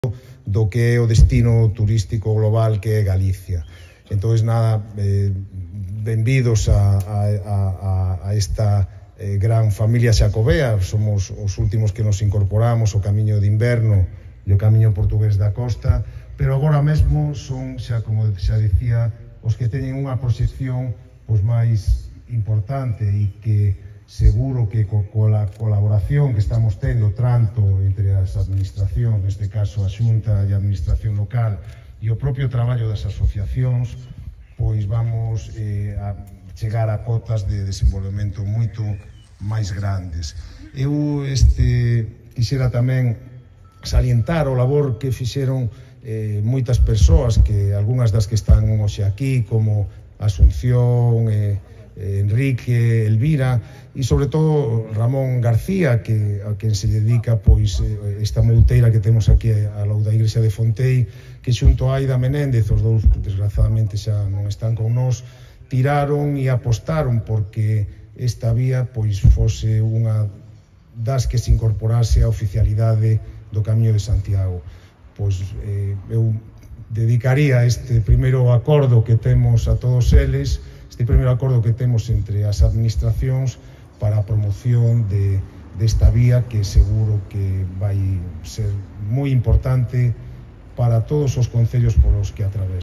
do que é o destino turístico global que é Galicia. Entón, nada, benvidos a esta gran familia xacobea. Somos os últimos que nos incorporamos ao camiño de inverno e o camiño portugués da costa, pero agora mesmo son, xa como xa dicía, os que teñen unha proxección máis importante e que seguro que coa colaboración que estamos tendo tanto entre as administracións, neste caso a Xunta e a administración local, e o propio traballo das asociacións, pois vamos a chegar a cotas de desenvolvemento moito máis grandes. Eu quixera tamén salientar o labor que fixeron moitas persoas, que algunhas das que están hoxe aquí, como Asunción, Enrique, Elvira e sobre todo Ramón García, a quen se dedica esta mouteira que temos aquí ao lado da igrexa de Fontei, que xunto a Aida Menéndez, os dous desgraciadamente xa non están con nós, tiraron e apostaron porque esta vía fose unha das que se incorporase á oficialidade do Camiño de Santiago. Eu dedicaría este primeiro acordo que temos a todos eles, este primeiro acordo que temos entre as administracións para a promoción desta vía, que seguro que vai ser moi importante para todos os concellos polos que atravesa.